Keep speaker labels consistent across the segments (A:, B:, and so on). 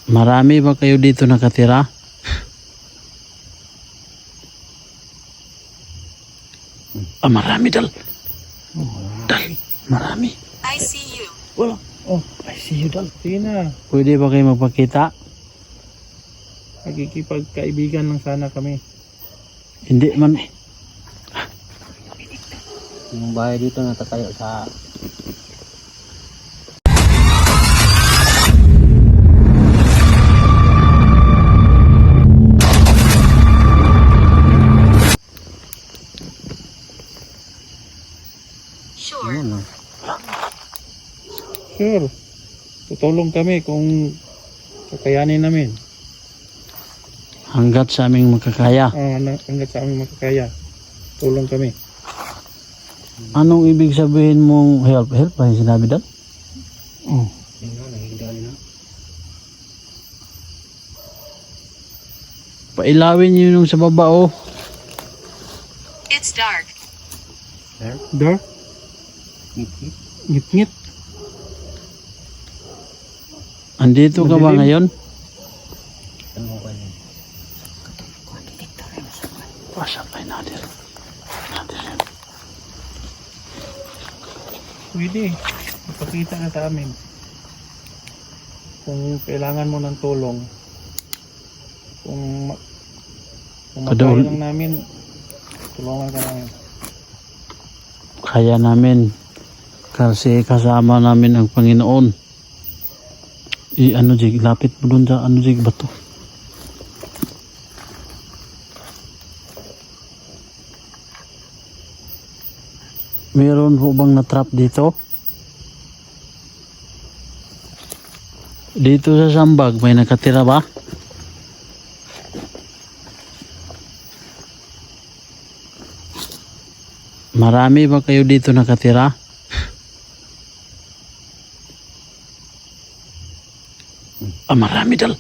A: Marami ba kayo dito nakatira? Marami dal. Dal, marami.
B: I see you.
A: Wala. Oh, I see you dal.
C: Sige na,
A: Pwede ba kayo magpakita?
C: nagkikipagkaibigan lang sana kami.
A: Hindi man.
D: Yung bahay dito natatayo sa
B: Sure.
D: ano,
C: Sure, tutulong kami kung kakayanin namin.
A: Hanggat sa aming makakaya.
C: Hanggat sa aming makakaya, tulong kami.
A: Anong ibig sabihin mong help? Help ba yung sinabi dal?
C: Oh.
D: yun na, nahihigaan na.
A: Pailawin nyo yung sa baba oh.
B: It's dark.
C: Dar?
D: Ngit-ngit.
C: Ngit-ngit.
A: Andito ka ba
C: Madilim.
A: ngayon?
D: Ano ko yun?
A: Pasapay natin.
C: Pwede, ipakita ka sa amin. Kung kailangan mo ng tulong, kung
A: Padul-
C: makaya lang namin, tulungan ka namin.
A: Kaya namin. Kasi kasama namin ang Panginoon. Ano Jig, lapit mo dun sa ano Jig, bato. Meron po bang na-trap dito? Dito sa sambag, may nakatira ba? Marami ba kayo dito nakatira? Marami dal.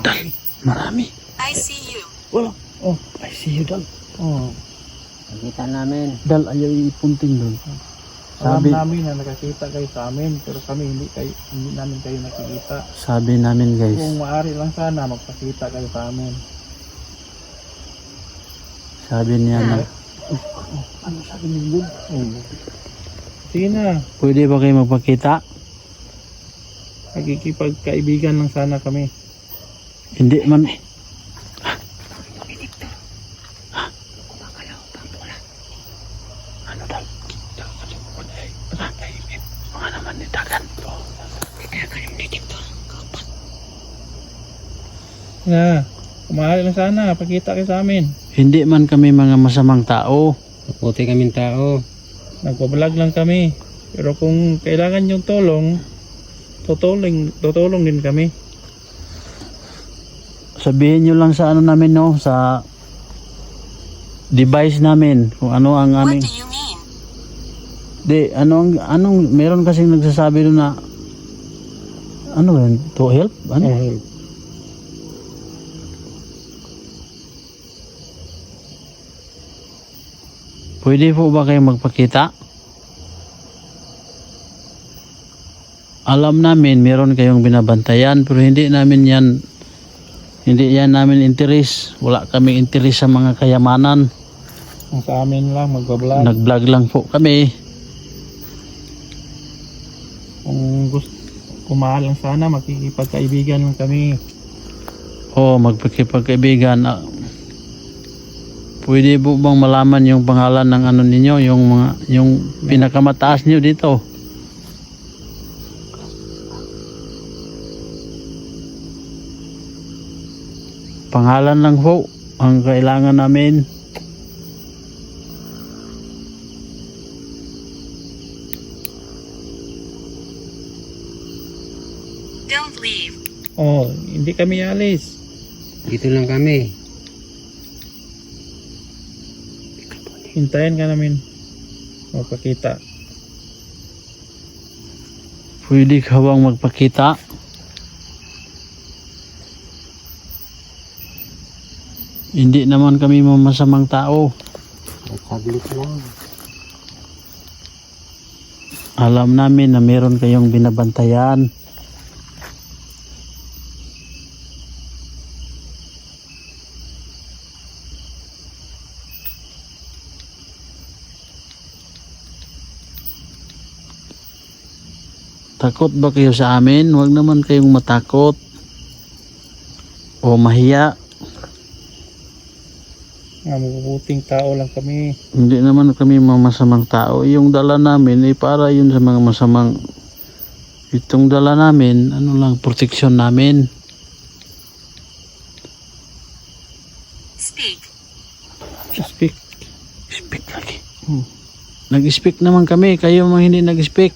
A: Dal, marami.
B: I see you.
A: Wala. Oh, I see you dal.
C: Oh,
D: Nakita namin.
A: Dal, ayaw ipunting dun.
C: alam
A: Sabi,
C: namin na nakakita kayo sa amin, pero kami hindi namin kayo nakikita.
A: sabi namin guys,
C: Kung maaari lang sana, magpakita kayo sa amin.
A: sabi niya na,
C: Ano sabi niyo yun? Sige na,
A: pwede ba kayo magpakita?
C: nagkikipagkaibigan lang sana kami.
A: Hindi man. Ano dal? Mga naman ni Dagan.
C: Na, kung maaari lang sana, pakita kayo sa amin.
A: Hindi man kami mga masamang tao.
D: Maputi kaming tao.
C: Nagpa-vlog lang kami. Pero kung kailangan yung tulong, tutulong din kami.
A: Sabihin nyo lang sa ano namin no, sa device namin kung ano ang
B: What
A: aming
B: do you mean?
A: anong meron kasing nagsasabi doon na ano yun, to help? Ano? Pwede po ba kayong magpakita? Alam namin meron kayong binabantayan pero hindi yan namin interes. Wala kami interes sa mga kayamanan.
C: Ang sa amin lang, magbablog.
A: Nag-vlog lang po kami.
C: Kung mahal lang sana, makikipagkaibigan lang kami.
A: Magpakipagkaibigan. Pwede po bang malaman yung pangalan ng ano ninyo, yung pinakamataas niyo dito? Pangalan lang po ang kailangan namin.
B: Don't leave.
C: Oh, hindi kami alis.
D: Dito lang kami.
C: Hintayin ka namin. Magpakita.
A: Pwede ka bang magpakita? Hindi naman kami masamang tao.
D: Saglit lang.
A: Alam namin na meron kayong binabantayan. Takot ba kayo sa amin? Huwag naman kayong matakot. O mahiya.
C: Nga mabubuting tao lang kami.
A: Hindi naman kami masamang tao. Yung dala namin ay para yun sa mga masamang. Itong dala namin, ano lang, proteksyon namin.
B: Speak.
C: Speak.
A: Speak lagi. Nag-speak naman kami. Kayo mga hindi nag-speak.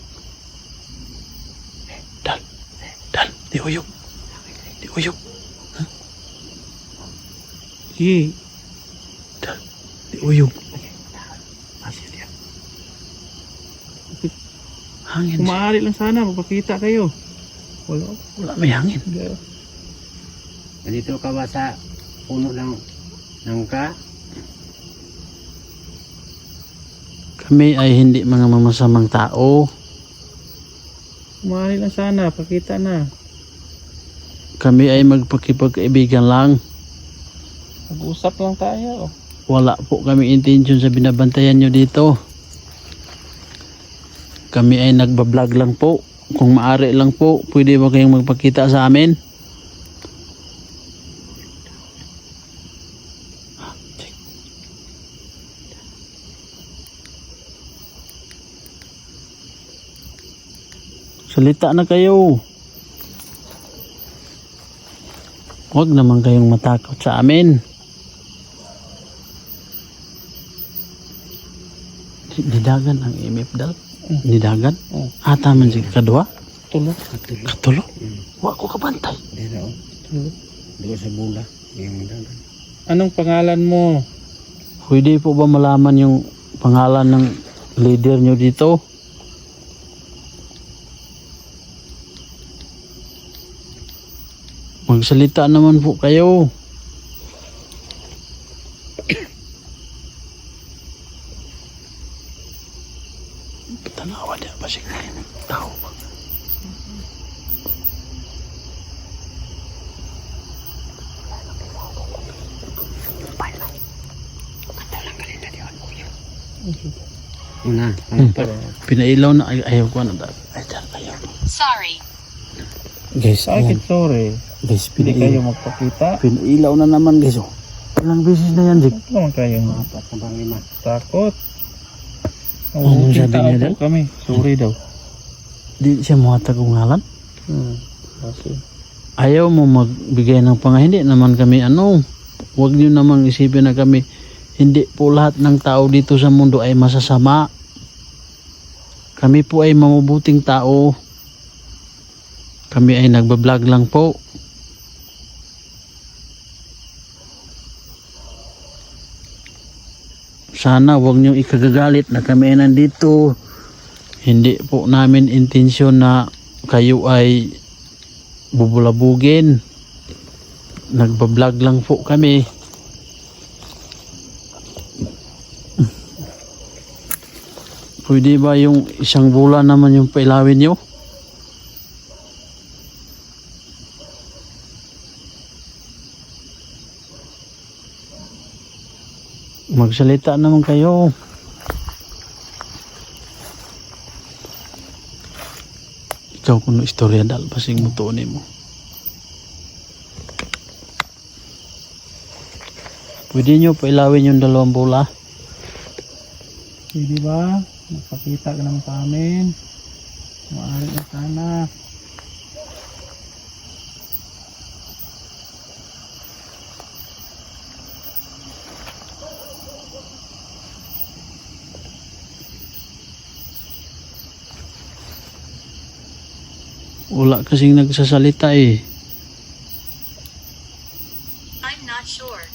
A: Dal. Di uyog. Di uyog.
C: Sige.
A: Di uyog. Hangin.
C: Kung maaari lang sana, magpakita kayo.
A: Wala may hangin.
D: Nandito ka ba sa puno ng nangka?
A: Kami ay hindi mga mamasamang tao.
C: Kung maaari lang sana, pakita na.
A: Kami ay magpakipagkaibigan lang.
C: Mag-usap lang tayo.
A: Wala po kami intention sa binabantayan nyo dito. Kami ay nagbablog lang po. Kung maaari lang po, pwede ba kayong magpakita sa amin? Salita na kayo. Huwag naman kayong matakot sa amin. Nidagan ang imip dal. Nidagan? Ata man si kadua?
C: Tulog.
A: Katulo? Wa ko kabantay.
D: Dito.
C: Tulog.
D: Dito sa bula. Yung dagan.
C: Anong pangalan mo?
A: Pwede po ba malaman yung pangalan ng leader nyo dito? Magsalita naman po kayo. Tanawa niya ba siya? Tao ba?
D: Una.
A: Pinailaw na ayaw ko na dahil. Ayaw.
B: Sorry.
A: Guys,
C: Bakit sorry?
A: Guys,
C: Hindi kayo magpakita.
A: pinailaw na naman guys. Oh. Ilang beses na yan, Jik.
C: Huwag naman kayong
D: Apat na bang lima.
C: takot.
A: Anong sabi
C: tao
A: niya
C: po
A: dyan?
C: kami. Sorry daw.
A: Di siya muhatag kong ngalan.
C: Kasi,
A: Ayaw mo magbigay ng hindi naman kami ano. Huwag niyo namang isipin na kami. Hindi po lahat ng tao dito sa mundo ay masasama. Kami po ay mabubuting tao. Kami ay nagbablog lang po. Sana huwag niyo ikagagalit na kami ay nandito. Hindi po namin intensyon na kayo ay bubulabugin. Nagbablog lang po kami. Pwede ba yung isang bulan naman yung pailawin nyo? Magsalita naman kayo. Ikaw kuno istorya dal pasing mutuon mo. Pwede nyo pailawin yung 2 bola.
C: di ba? Magpakita ka naman sa amin. Maaari na sana.
A: Wala kasing nagsasalita eh.
B: I'm not sure.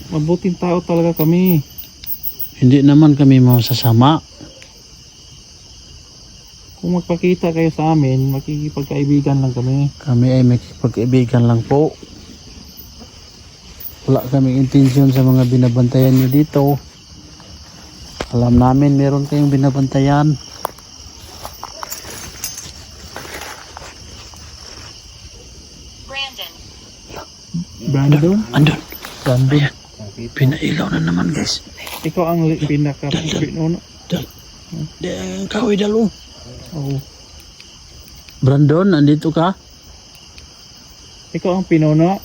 C: Mabuting tao talaga kami.
A: Hindi naman kami masasama.
C: Kung magpakita kayo sa amin, makikipagkaibigan lang kami.
A: Kami ay makikipag-ibigan lang po. Wala kaming intensyon sa mga binabantayan nyo dito. Alam namin meron kayong binabantayan.
B: Brandon.
C: Brandon?
A: Andun.
C: Brandon.
A: Ayan. Pinailaw na naman guys.
C: Ikaw ang pinaka-pinuno.
A: Di ang kahoy dalo.
C: Oh.
A: Brandon, andito ka?
C: Ikaw ang pinuno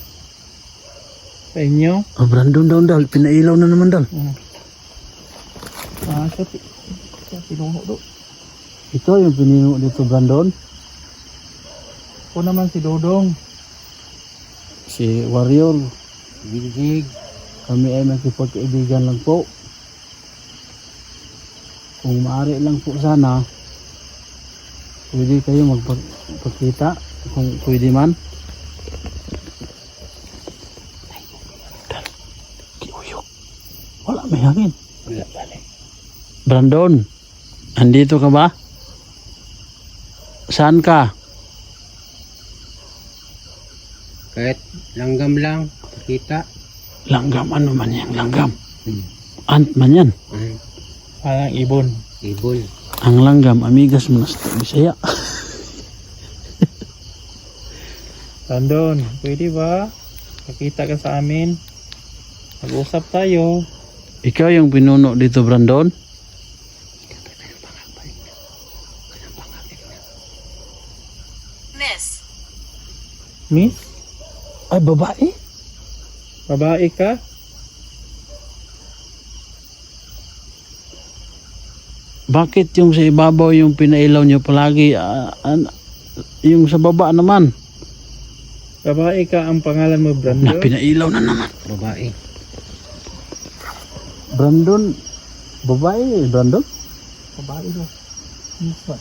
C: sa inyo.
A: Oh, Brandon daw dal, pinailaw na naman dal.
C: Sa pinuno do.
A: Ikaw yung pinino dito, Brandon.
C: Ako naman si Dodong.
A: Si Warrior,
D: Bigjig.
A: kami ay makipagkaibigan lang po. Kung maaari lang po sana, pwede kayo magpagkita kung pwede man. Kiuyok. Wala may hangin.
D: Wala balik.
A: Brandon, andito ka ba? Saan ka?
D: Kahit langgam lang. Kita.
A: Langgam, ano man yan, langgam.
D: Hmm.
A: Ant man yan.
C: Parang ibon.
D: Ibon.
A: Ang langgam, amigas mo na sa Bisaya.
C: Brandon, pwede ba? Pakita ka sa amin. Mag-usap tayo.
A: Ikaw yung pinuno dito, Brandon?
B: Miss.
C: Miss?
A: Ay, babae?
C: Babae ka?
A: Bakit yung sa ibabaw yung pinailaw nyo palagi? Yung sa baba naman,
C: Babae ka ang pangalan mo,
A: na
C: Brandon?
A: pinailaw na naman.
D: Babae.
A: Brandon, babae, Brandon?
C: Babae ba? Miss ba?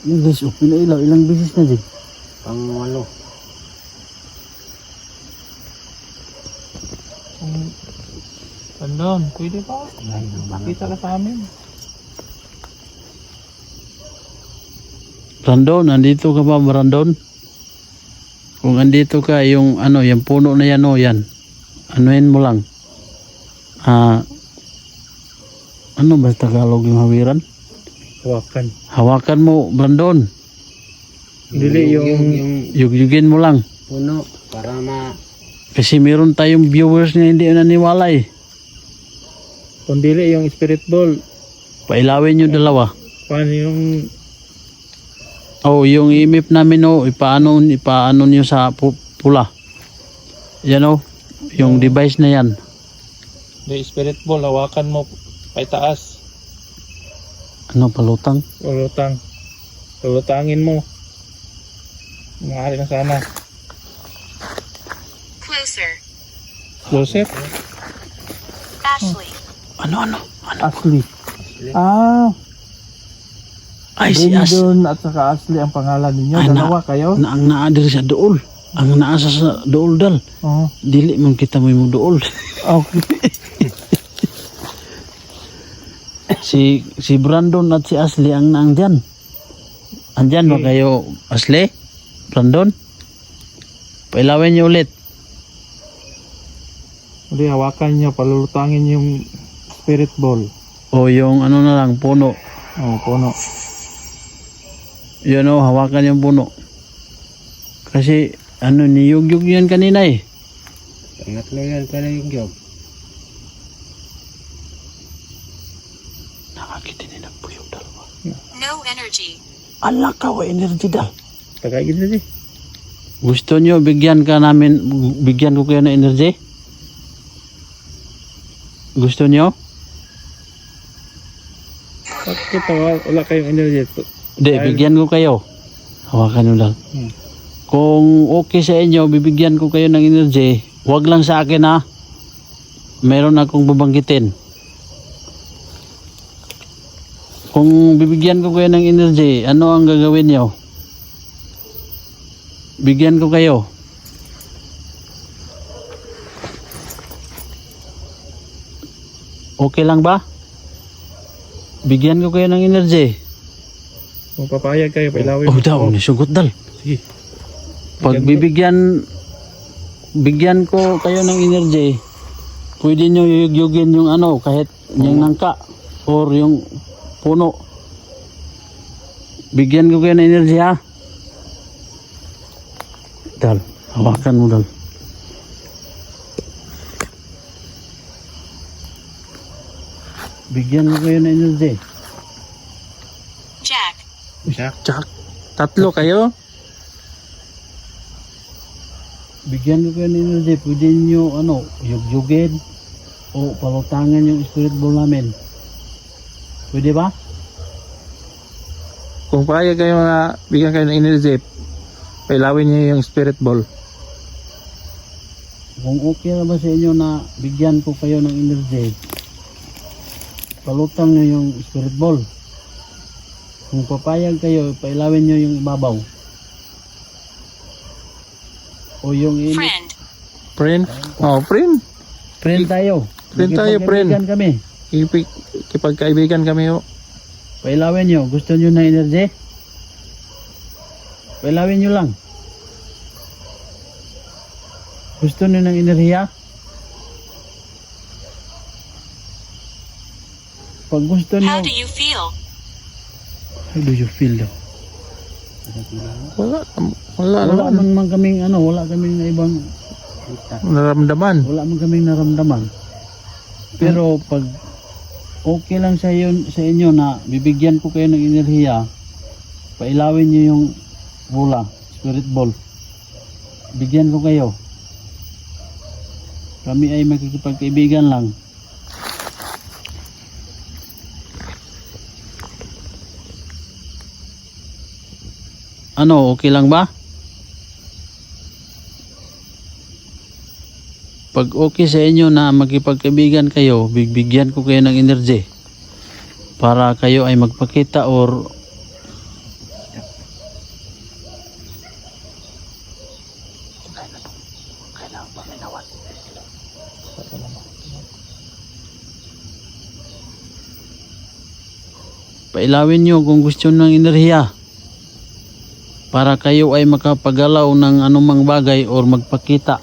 A: Yung guys, pinailaw, ilang bisis na din.
D: Pangwalo.
C: Brandon, pwede ba? Pakita ka sa amin.
A: Brandon, andito ka ba, Brandon? Kung andito ka, yung ano, yung puno na yan, o yan. Anuhin mo lang. Ano ba Tagalog yung hawiran?
C: Hawakan.
A: Hawakan mo, Brandon.
C: Dili yung-
A: Yugyugin mo lang.
D: puno. Para
A: Kasi meron tayong viewers na hindi naniwala eh.
C: Kung dili yung spirit ball.
A: Pailawin yung dalawa.
C: Paano yung
A: Oh, yung imip namin ipaano niyo sa pula. Yan yung device na yan.
C: the spirit ball? Hawakan mo paitaas.
A: Ano, palutang?
C: Lulutang. Lulutangin mo. Maaari na sana.
B: Closer.
C: Joseph?
B: Ashley.
A: Ano?
C: Ashley. Ah,
A: Ay, si
C: Brandon at saka Ashley ang pangalan ninyo.
A: Ay,
C: Dalawa kayo?
A: ang naadir sa dool. Ang naasa sa dool dal.
C: Oo.
A: Dili man kita mo yung dool.
C: Okay.
A: si Brandon at si Ashley ang naandyan. Andyan ba kayo, Ashley? Brandon? Pailawin niyo ulit.
C: Hindi, hawakan nyo. Palulutangin yung spirit ball.
A: O yung ano na lang, puno.
C: Oo, puno.
A: Yun hawakan yung puno. Kasi, niyugyug yan kanina eh.
D: Pangatlo yan pala yung job.
A: Nakakitin na nagpuyog dalawa.
B: No energy.
A: Ala ka, wa energy dal.
C: Tagagin na di.
A: Gusto nyo, bigyan ko kayo ng energy? Gusto nyo?
C: Bakit wala kayong energy?
A: Hindi, bigyan ko kayo. Hawakan nyo lang. Kung okay sa inyo, bibigyan ko kayo ng energy. Huwag lang sa akin ha. Meron akong babanggitin. Kung bibigyan ko kayo ng energy, ano ang gagawin nyo? Bigyan ko kayo. Okay lang ba? Bigyan ko kayo ng energy.
C: Kung papayag kayo, pailawin
A: Oh, daw, nisugot dal.
C: Sige.
A: Pag bigyan ko kayo ng energy, pwede nyo yugyugin yung kahit yung nangka or yung puno. Bigyan ko kayo ng energy ha. Dal, hawakan mo dal. Bigyan ko kayo ng energy.
B: Jack.
D: Jack.
C: Jack. Tatlo kayo?
A: Bigyan ko kayo ng energy. Pwede nyo, yugyugin o palutangan yung spirit ball namin. Pwede ba?
C: Kung kaya kayo na bigyan kayo ng energy, pailawin niyo yung spirit ball.
A: Kung okay na ba sa inyo na bigyan ko kayo ng energy, palutang nyo yung spirit ball. Kung papayag kayo, pailawin nyo yung ibabaw. O yung init.
B: Friend.
C: Friend? Oh, friend.
A: Friend tayo.
C: Friend tayo, friend.
A: Magkipagkaibigan kami.
C: Kipagkaibigan kami ho.
A: Pailawin nyo. Gusto nyo ng energy? Pailawin nyo lang. Gusto nyo ng enerhiya? Pag gusto nyo,
B: How do you feel?
A: how do you feel daw?
C: Wala
A: Wala
C: naman.
A: man kaming wala kaming na ibang,
C: Naramdaman.
A: wala man kaming naramdaman. Pero pag okay lang sa inyo na bibigyan ko kayo ng enerhiya, pailawin nyo yung bola, spirit ball. Bigyan ko kayo. Kami ay makikipagkaibigan lang. Okay lang ba? Pag okay sa inyo na magkipagkaibigan kayo, bibigyan ko kayo ng energy para kayo ay magpakita or pailawin nyo kung gusto ng enerhiya para kayo ay makapagalaw ng anumang bagay or magpakita.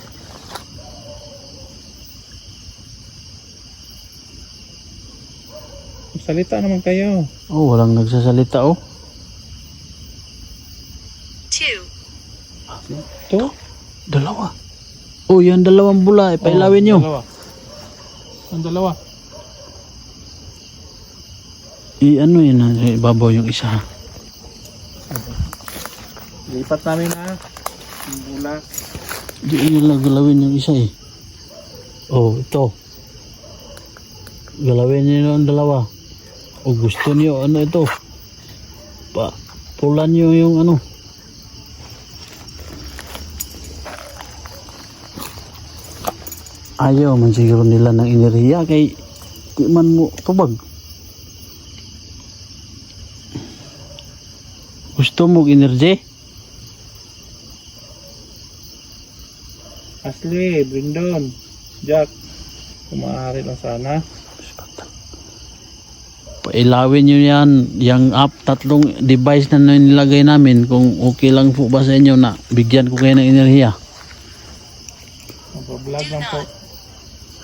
C: Salita naman kayo.
A: Walang nagsasalita
B: 2.
C: Ito?
A: Dalawa. Yan dalawang bula, pailawin nyo.
C: Dalawa. Ang dalawa.
A: Yun ibabaw yung isa.
C: Lipat namin na. Yung bula.
A: Di nila galawin yung isa ito. Galawin nyo ang dalawa. Gusto niyo ito. Pulan nyo yung Ayaw man siguro nila ng enerhiya kay di man mo tubag. Gusto mo energy?
C: Ashley, Brindon, Jack. Kung maaari lang sana.
A: Pailawin nyo yan, yung tatlong device na nilagay namin kung okay lang po ba sa inyo na bigyan ko kayo ng enerhiya.
C: Mag-vlog lang po.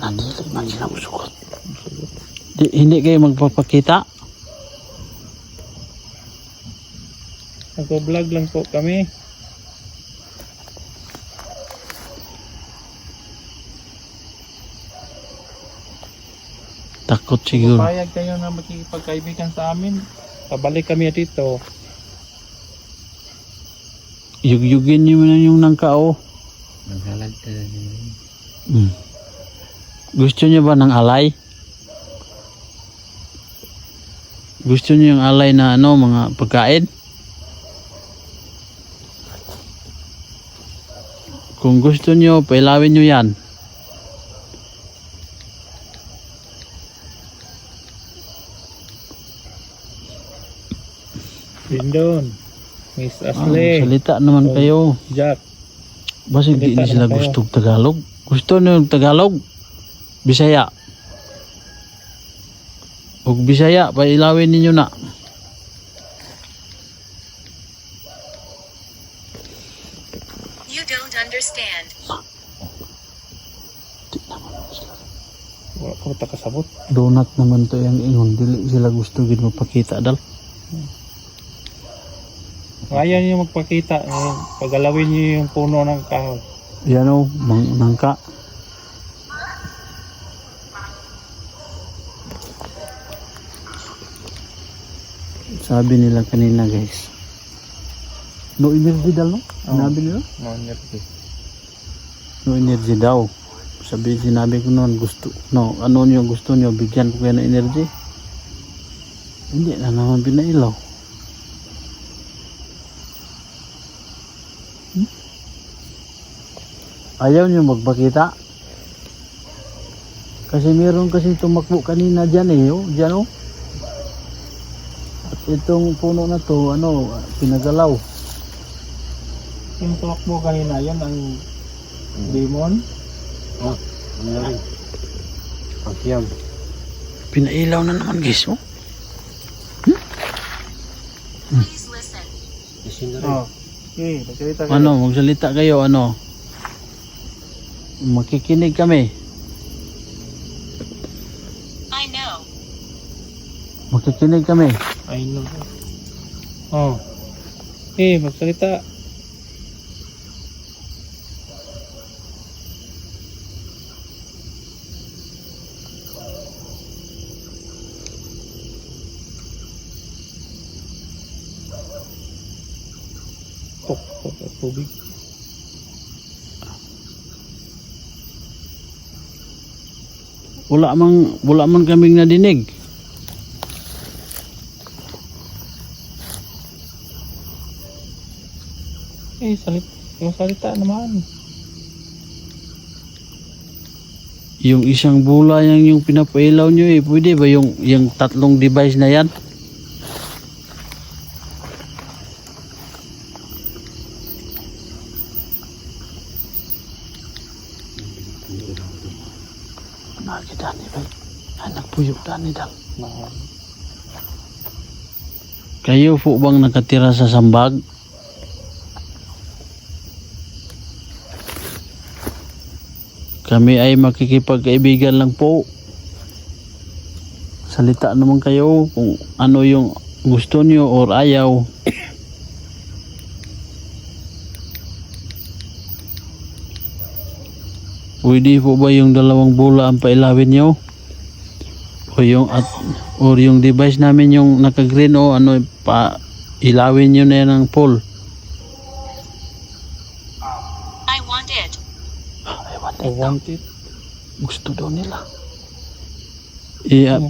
A: Nandito man sila musugot. Hindi kayo magpapakita?
C: Mag-vlog lang po kami.
A: Takot siguro.
C: Payag kayo na makikipagkaibigan sa amin. Pabalik kami dito.
A: Yugyugin nyo na yung nangkao.
D: Naghalag talaga.
A: Gusto nyo ba ng alay? Gusto nyo yung alay na mga pagkain? Kung gusto nyo, pailawin nyo yan.
C: Brindon, Miss Ashley,
A: Salita naman kayo.
C: Jack.
A: Basig di
C: Salita
A: na sila
C: naman kayo.
A: gusto Tagalog. Gusto nyo yung Tagalog? Bisaya. Ug Bisaya, pailawin ninyo na.
B: You don't understand.
C: Wala ko takasabot.
A: Donut naman to yung ingon. Dili sila gusto gid mapakita dal.
C: Kaya niyo magpakita. Pagalawin niyo yung puno ng kahoy.
A: Yan nangka. Sabi nila kanina guys. No energy daw, no? Sinabi nila?
C: No energy.
A: No energy daw. Sinabi ko noon gusto. No, ano nyo gusto nyo? Bigyan ko kayo ng energy. Hindi na naman pinailaw. Ayaw nyo magpakita. Kasi meron kasi tumakbo kanina dyan eh. Oh, dyan oh. At itong puno na to, pinagalaw.
C: Yung tumakbo kanina, yun ang demon.
D: Oh, ano rin? Pagkiyam.
A: Pinailaw na naman guys oh.
B: Please listen.
D: Isin na rin.
C: Oh. Okay, magsalita kayo.
A: Magsalita kayo Makikinig kami.
B: I know.
A: Makikinig kami.
C: I know. Oh. Okay, magsalita. Tubig.
A: Wala man kaming nadinig.
C: Salita naman.
A: Yung isang bula yung pinapailaw nyo eh. Pwede ba yung tatlong device na yan? Nakakidani ba? Nagpuyok dani dal. Kayo po bang nakatira sa sambag? Kami ay makikipagkaibigan lang po. Salita naman kayo kung ano yung gusto nyo or ayaw. Pwede po ba yung dalawang bola ang pailawin nyo? O yung device namin yung naka-green o pa ilawin nyo na yan ng pole.
B: I want it.
C: I want it.
A: Gusto daw nila.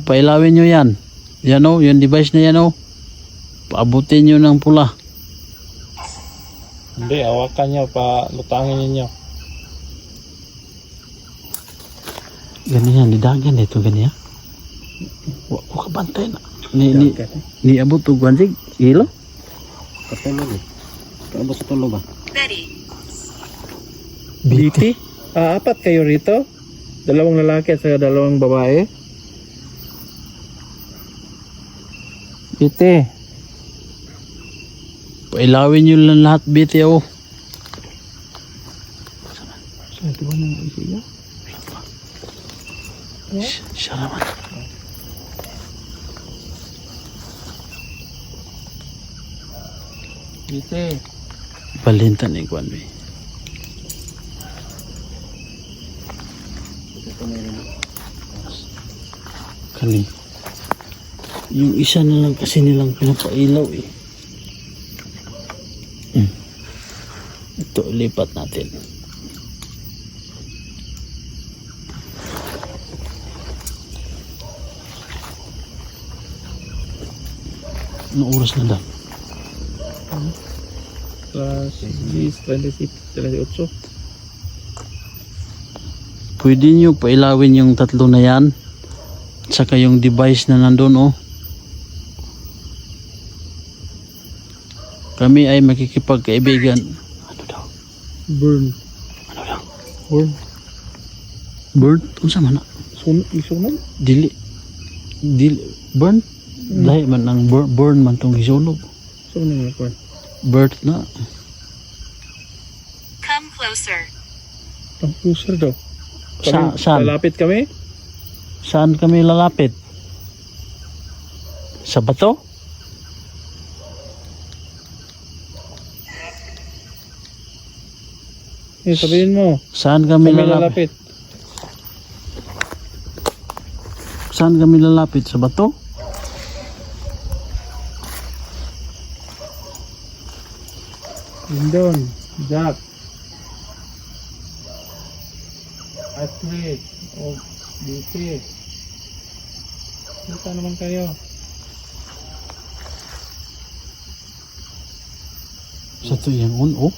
A: Pailawin nyo yan. Yan o, yung device na yan o. Paabutin nyo ng pula.
C: Hindi, awakan nyo, palutangin ninyo.
A: Ganyan, didagan ito, ganyan. Huwag ka bantay na. Ni abot o guanjig, ilo?
D: Katulog eh. Kaya sa tulo ba?
B: Betty.
C: Biti? Apat kayo rito? Dalawang lalaki at saka dalawang babae? Biti.
A: Pailawin nyo lang lahat, biti o.
C: Saan ito ba nang isiya?
A: Siya naman.
C: Biti.
A: Balintan ni Kwan May. Kani. Yung isa na lang kasi nilang pinapailaw eh. Ito, lipat natin. Anong oras na daw?
C: Plus 28.
A: Pwede nyo pailawin yung tatlo na yan. At saka yung device na nandun oh. Kami ay makikipagkaibigan. Ano daw?
C: Burn.
A: Ano daw?
C: Burn.
A: Bird? Unsa man na?
C: Isunan?
A: Dili. Burn? Dahil man ang burn man tong isunog.
C: Sunan nga ko.
A: Bird na.
B: Come closer.
C: Ang closer daw.
A: Saan?
C: Lalapit kami?
A: Saan kami lalapit? Sa bato?
C: Sabihin mo.
A: Saan kami lalapit?
C: lalapit.
A: Saan kami lalapit? Sa bato?
C: Lindon, Jack, Astrid, o Beauty. Kita naman kayo.
A: Sa to yung oh.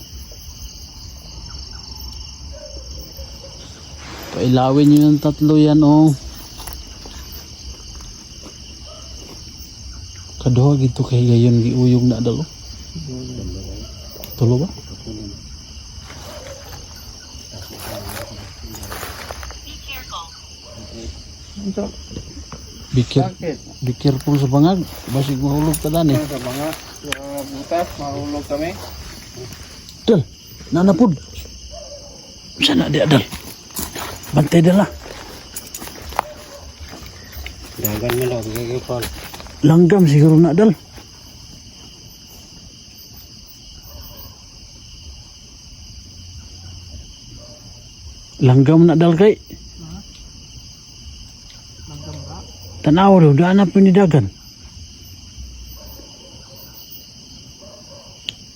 A: Pailawin nyo yung tatlo yan oh. Kaduha gitu kay gayon giuyog na dalo. Tulo ba?
B: Be careful.
C: Ito, bakit?
A: Be careful sa bangag. Basig mahulog ka dani.
C: Sa mga butas, mahulog kami.
A: Dal, nanapod. Sana di adal. Bantay dala.
D: Dagan mo lang, bigay Paul.
A: Langgam siguro na dal. Langgam na dal kay. Tanaw daw, daan na pinidagan.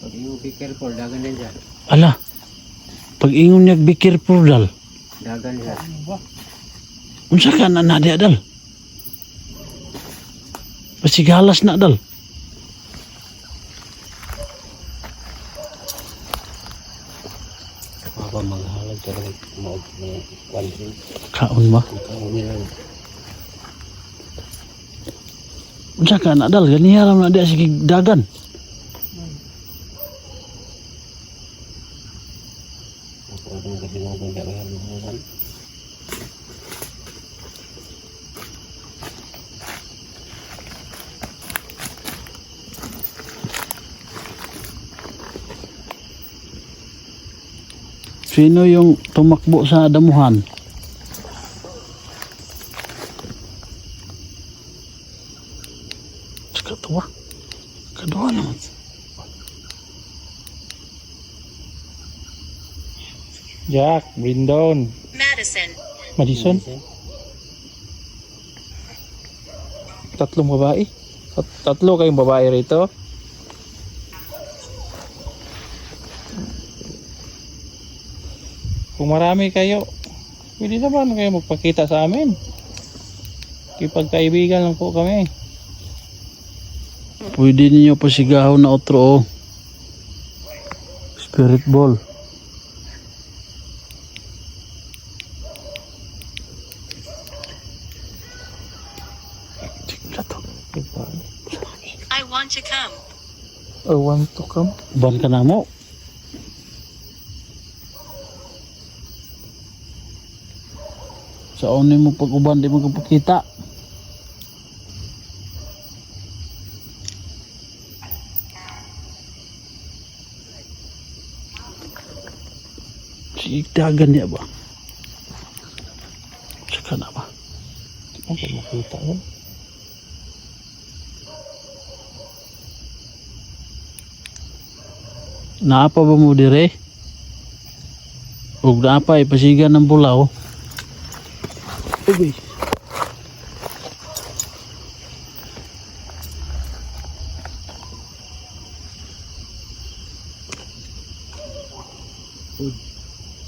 D: Pag yung be careful, dagan din dyan.
A: Ala, pag ingon niya be careful dal.
D: Dagan dyan.
A: Unsa ka na di adal? Pasigalas na dal.
D: Apa maghalag ka rin mo kwansin.
A: Kaon ba?
D: Ikaw nila.
A: Unsa ka na dal? Ganiharam na di sige dagan.
D: Ako rin kasi mo kung dagan mo.
A: Sino yung tumakbo sa damuhan? Katuwa. Kaduha naman.
C: Jack, Brindon,
B: Madison.
C: Madison. Tatlong babae. Tatlo kayong babae rito. Kung marami kayo, pwede naman kayo magpakita sa amin. Kipagkaibigan lang po kami.
A: Pwede ninyo pasigahon na otro oh. Spirit ball.
B: I want to come.
C: I want to come.
A: Ban ka na mo. Sa unin mo pag-uban di mo kapakita. Dagan niya ba? Saka na ba?
C: Ano ba makita yun?
A: Naapa ba mo dire? Huwag naapa ipasigan ng bulaw. Uy.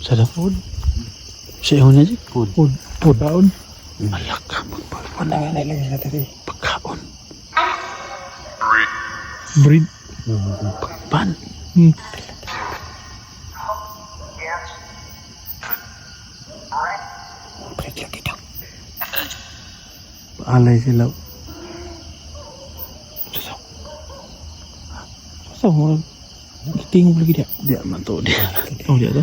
A: Sarap food. Siya na siya. Food. Food. Pagkaon. Malaka. Magpagpanagan na lang natin rin. Pagkaon.
C: Breed.
A: Pagpan. Paalay sila.
C: Masa mo? Kiting mo lagi dia.
A: Dia man to dia.
C: Oh dia tu.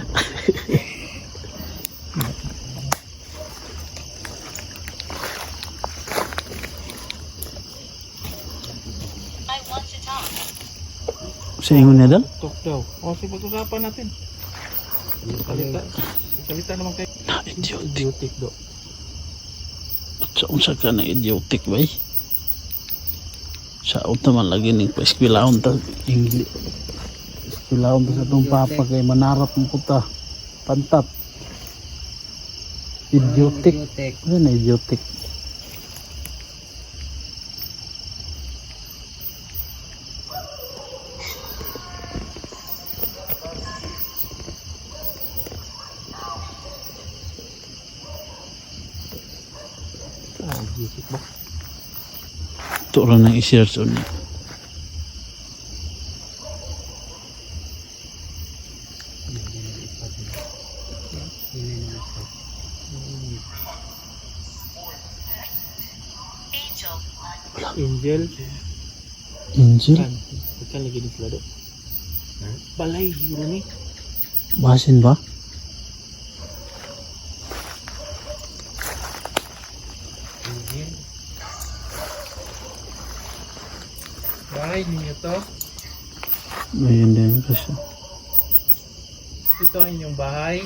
B: I want to talk.
A: Sa ingon niya dal?
C: Tok daw. O sige, pag-usapan natin. Salita. Salita naman kayo.
A: Na idiotic.
C: Idiotic do.
A: Sa unsa ka na idiotic ba eh? Sa unta man lagi ning pa-eskwelahon ta English. Eskwelahon ta sa tong papa kay manarap mo puta. Pantat. Idiotic. Ano na idiotic? Ito lang nang i-search on.
B: Angel.
C: Angel.
A: Angel?
C: Kan. Kan lagi di sila do. Balay siguro ni.
A: Basin ba?
C: Angel. Bahay ninyo to.
A: Ayun din kasi.
C: Ito ang inyong bahay.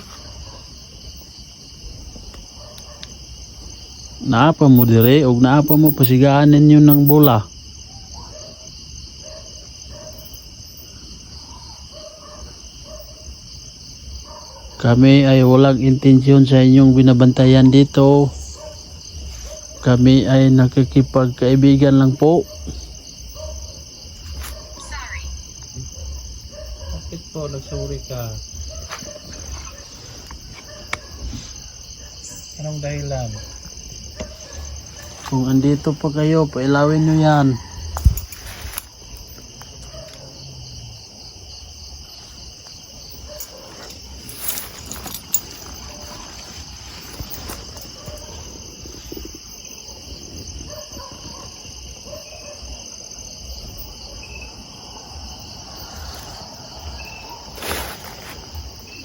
A: Naapa mo dire og naapa mo pasigaan ninyo ng bola. Kami ay walang intensyon sa inyong binabantayan dito. Kami ay nakikipagkaibigan lang po.
B: Sorry.
C: Bakit po nagsuri ka? Anong dahilan?
A: Kung andito pa kayo, pailawin nyo yan.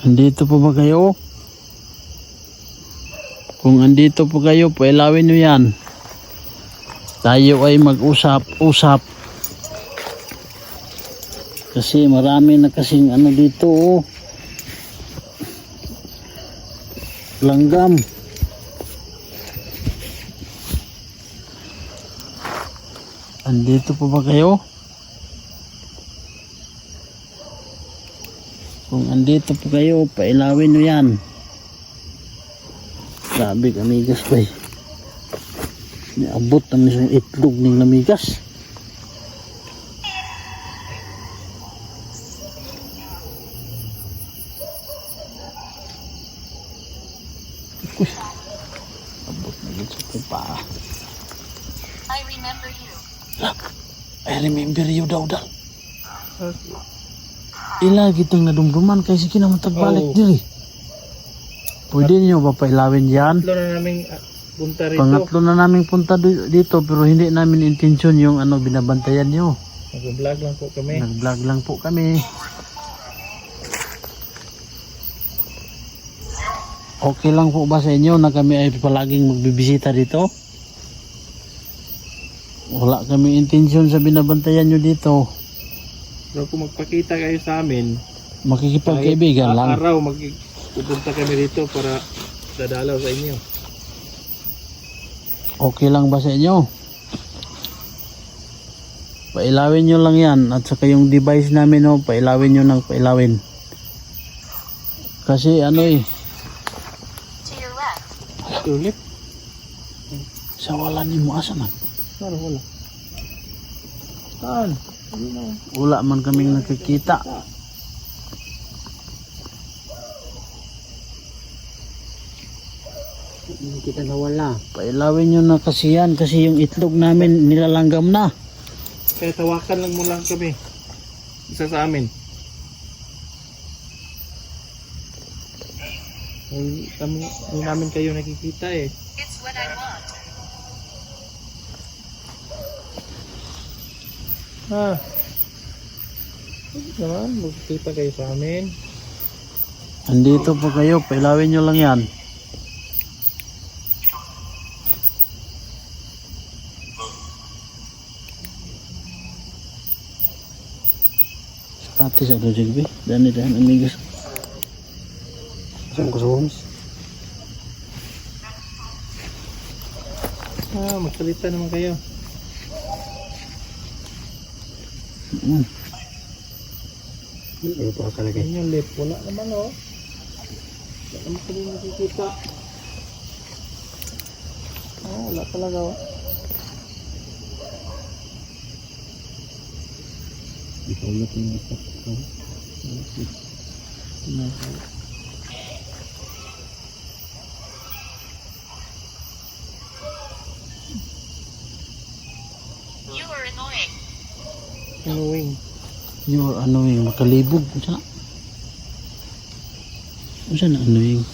A: Andito pa ba kayo? Kung andito pa kayo, pailawin nyo yan. Tayo ay mag-usap-usap. Kasi marami na kasing ano dito oh. Langgam. Andito pa ba kayo? Kung andito pa kayo, pailawin nyo yan. Grabe kamigas pa eh. Niabot namin sa itlog ng namigas. Uy, abot na dito sa paa.
B: I remember you.
A: I remember you daw dal. Ila gitong nadumduman kay sige naman tagbalik
C: Oh.
A: diri. Pwede niyo ba pailawin yan?
C: Tatlo na namin punta rito.
A: Pangatlo na namin punta dito pero hindi namin intensyon yung ano binabantayan nyo.
C: Nag-vlog lang po kami.
A: Nag-vlog lang po kami. Okay lang po ba sa inyo na kami ay palaging magbibisita dito? Wala kami intensyon sa binabantayan nyo dito.
C: Pero kung magpakita kayo sa amin,
A: Makikipagkaibigan lang.
C: araw pupunta kami dito para dadalaw sa inyo.
A: Okay lang ba sa inyo? Pailawin nyo lang yan. At saka yung device namin, oh, pailawin nyo ng pailawin. Kasi ano eh,
B: To your left.
C: Tulip?
A: sa wala ni mo asa man.
C: Saan? Wala. Saan?
A: Wala man kaming nakikita.
D: Hindi kita nawala.
A: Pailawin nyo na kasi yan. Kasi yung itlog namin nilalanggam na.
C: Kaya tawakan lang mo lang kami. Isa sa amin. Hindi namin kayo nakikita eh.
B: It's what I want.
C: Ha? Naman, magkikita kayo sa amin.
A: Andito pa kayo. Pailawin nyo lang yan. Pati sa dojig be. Dani-dani amigas.
D: Saan ko sa homes?
C: Magsalita naman kayo.
D: Hindi pa kalagay.
C: Yan yung lip. Wala naman oh. Wala naman kami nakikita. Wala talaga oh.
D: Ikaw na ito yung isa.
B: You
C: Annoying.
A: You're annoying. Makalibog. Unsa na? Unsa na annoying?